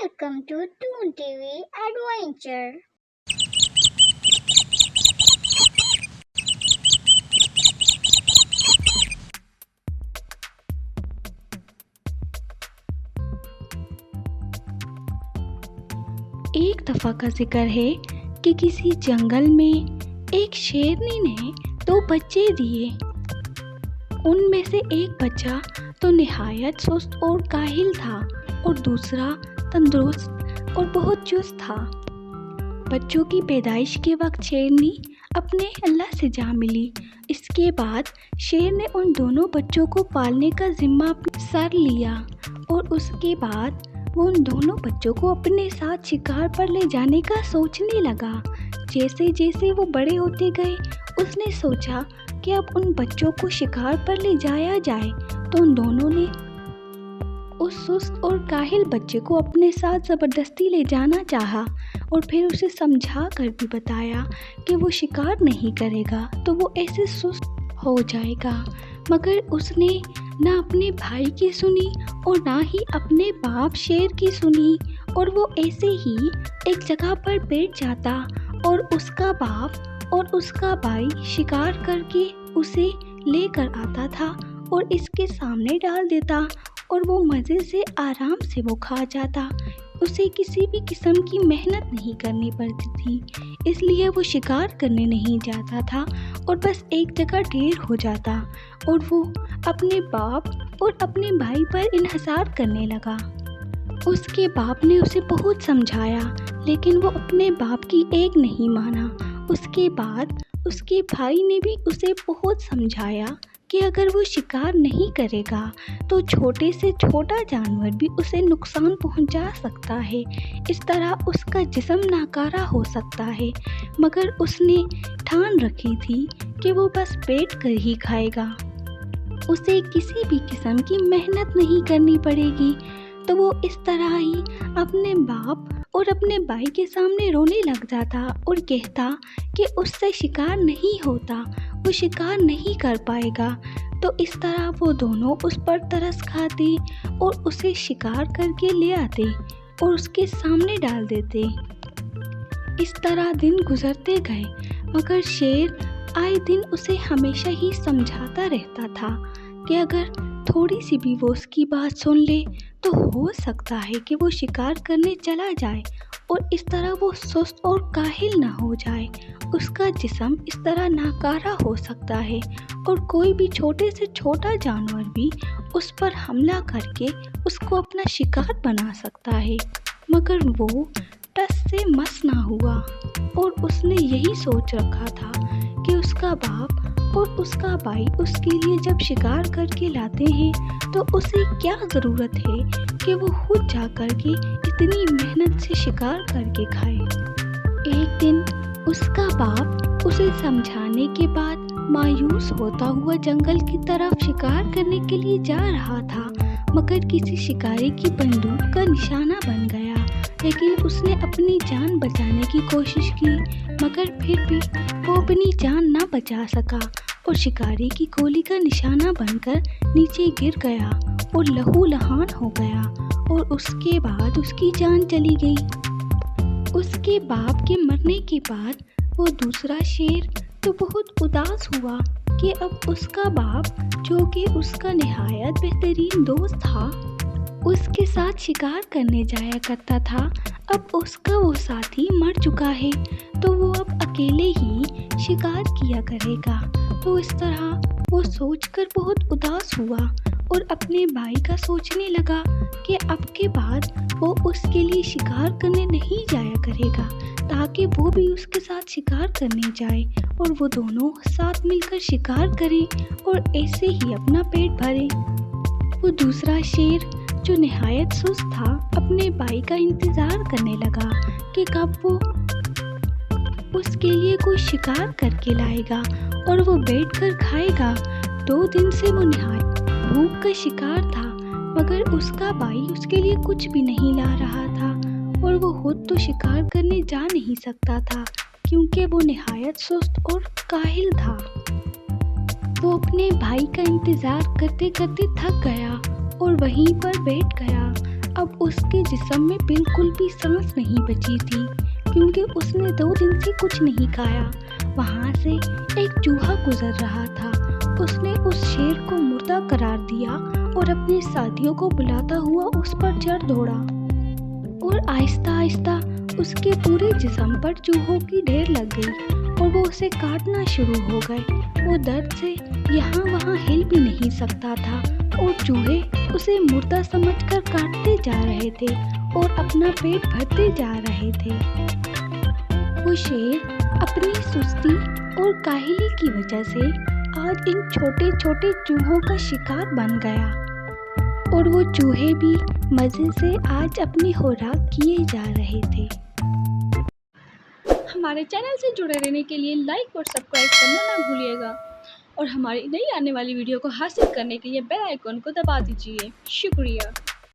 Welcome to Toon TV Adventure. ایک دفعہ کا ذکر ہے کہ کسی جنگل میں ایک شیرنی نے 2 بچے دیے۔ ان میں سے ایک بچہ تو نہایت سست اور کاہل تھا اور دوسرا تندرست اور بہت چست تھا۔ بچوں کی پیدائش کے وقت شیرنی اپنے اللہ سے جا ملی۔ اس کے بعد شیر نے ان دونوں بچوں کو پالنے کا ذمہ اپنے سر لیا اور اس کے بعد وہ ان دونوں بچوں کو اپنے ساتھ شکار پر لے جانے کا سوچنے لگا۔ جیسے جیسے وہ بڑے ہوتے گئے اس نے سوچا کہ اب ان بچوں کو شکار پر لے جایا جائے، تو ان دونوں نے اس سست اور کاہل بچے کو اپنے ساتھ زبردستی لے جانا چاہا اور پھر اسے سمجھا کر بھی بتایا کہ وہ شکار نہیں کرے گا تو وہ ایسے سست ہو جائے گا، مگر اس نے نہ اپنے بھائی کی سنی اور نہ ہی اپنے باپ شیر کی سنی، اور وہ ایسے ہی ایک جگہ پر بیٹھ جاتا اور اس کا باپ اور اس کا بھائی شکار کر کے اسے لے کر آتا تھا اور اس کے سامنے ڈال دیتا اور وہ مزے سے آرام سے وہ کھا جاتا۔ اسے کسی بھی قسم کی محنت نہیں کرنی پڑتی تھی، اس لیے وہ شکار کرنے نہیں جاتا تھا اور بس ایک جگہ ڈھیر ہو جاتا اور وہ اپنے باپ اور اپنے بھائی پر انحصار کرنے لگا۔ اس کے باپ نے اسے بہت سمجھایا لیکن وہ اپنے باپ کی ایک نہیں مانا۔ اس کے بعد اس کے بھائی نے بھی اسے بہت سمجھایا کہ اگر وہ شکار نہیں کرے گا تو چھوٹے سے چھوٹا جانور بھی اسے نقصان پہنچا سکتا ہے، اس طرح اس کا جسم ناکارہ ہو سکتا ہے، مگر اس نے ٹھان رکھی تھی کہ وہ بس بیٹھ کر ہی کھائے گا، اسے کسی بھی قسم کی محنت نہیں کرنی پڑے گی۔ تو وہ اس طرح ہی اپنے باپ اور اپنے بھائی کے سامنے رونے لگ جاتا اور کہتا کہ اس سے شکار نہیں ہوتا، وہ شکار نہیں کر پائے گا۔ تو اس طرح وہ دونوں اس پر ترس کھاتے اور اسے شکار کر کے لے آتے اور اس کے سامنے ڈال دیتے۔ اس طرح دن گزرتے گئے، مگر شیر آئے دن اسے ہمیشہ ہی سمجھاتا رہتا تھا کہ اگر تھوڑی سی بھی وہ اس کی بات سن لے تو ہو سکتا ہے کہ وہ شکار کرنے چلا جائے اور اس طرح وہ سست اور کاہل نہ ہو جائے، اس کا جسم اس طرح ناکارہ ہو سکتا ہے اور کوئی بھی چھوٹے سے چھوٹا جانور بھی اس پر حملہ کر کے اس کو اپنا شکار بنا سکتا ہے۔ مگر وہ ٹس سے مس نہ ہوا اور اس نے یہی سوچ رکھا تھا کہ اس کا باپ اور اس کا بھائی اس کے لیے جب شکار کر کے لاتے ہیں تو اسے کیا ضرورت ہے کہ وہ خود جا کر کے اتنی محنت سے شکار کر کے کھائے۔ ایک دن اس کا باپ اسے سمجھانے کے بعد مایوس ہوتا ہوا جنگل کی طرف شکار کرنے کے لیے جا رہا تھا، مگر کسی شکاری کی بندوق کا نشانہ بن گیا، لیکن اس نے اپنی جان بچانے کی کوشش کی، مگر پھر بھی وہ اپنی جان نہ بچا سکا اور شکاری کی گولی کا نشانہ بن کر نیچے گر گیا اور لہو لہان ہو گیا اور اس کے بعد اس کی جان چلی گئی۔ اس کے باپ کے مرنے کے بعد وہ دوسرا شیر تو بہت اداس ہوا کہ اب اس کا باپ جو کہ اس کا نہایت بہترین دوست تھا، اس کے ساتھ شکار کرنے جایا کرتا تھا، اب اس کا وہ ساتھی مر چکا ہے تو وہ اب اکیلے ہی شکار کیا کرے گا۔ تو اس طرح وہ سوچ کر بہت اداس ہوا اور اپنے بھائی کا سوچنے لگا کہ اب کے بعد وہ اس کے لیے شکار کرنے نہیں جایا کرے گا تاکہ وہ بھی اس کے ساتھ شکار کرنے جائے اور وہ دونوں ساتھ مل کر شکار کریں اور ایسے ہی اپنا پیٹ بھریں۔ وہ دوسرا شیر جو نہایت سست تھا اپنے بھائی کا انتظار کرنے لگا کہ کب وہ اس کے لیے کوئی شکار کر کے لائے گا اور وہ بیٹھ کر کھائے گا۔ 2 دن سے وہ نہایت بھوک کا شکار تھا، مگر اس کا بھائی اس کے لیے کچھ بھی نہیں لا رہا تھا اور وہ خود تو شکار کرنے جا نہیں سکتا تھا کیونکہ وہ نہایت سست اور کاہل تھا۔ وہ اپنے بھائی کا انتظار کرتے کرتے تھک گیا اور وہیں پر بیٹھ گیا۔ اب اس کے جسم میں بالکل بھی سانس نہیں بچی تھی، کیونکہ اس نے 2 دن سے کچھ نہیں کھایا۔ وہاں سے ایک چوہا گزر رہا تھا۔ اس نے اس شیر کو مردہ قرار دیا اور اپنے ساتھیوں کو بلاتا ہوا اس پر چڑھ دوڑا، اور آہستہ آہستہ اس کے پورے جسم پر چوہوں کی ڈھیر لگ گئی اور وہ اسے کاٹنا شروع ہو گئے۔ وہ درد سے یہاں وہاں ہل بھی نہیں سکتا تھا، اور چوہے اسے مردہ سمجھ کر کاٹتے جا رہے تھے اور اپنا پیٹ بھرتے جا رہے تھے۔ وہ شیر اپنی سستی اور کاہلی کی وجہ سے آج ان چھوٹے چھوٹے چوہوں کا شکار بن گیا، اور وہ چوہے بھی مزے سے آج اپنی خوراک کیے جا رہے تھے۔ ہمارے چینل سے جڑے رہنے کے لیے لائک اور سبسکرائب کرنا نہ بھولیے گا، اور ہماری نئی آنے والی ویڈیو کو حاصل کرنے کے لیے بیل آئیکن کو دبا دیجیے۔ شکریہ۔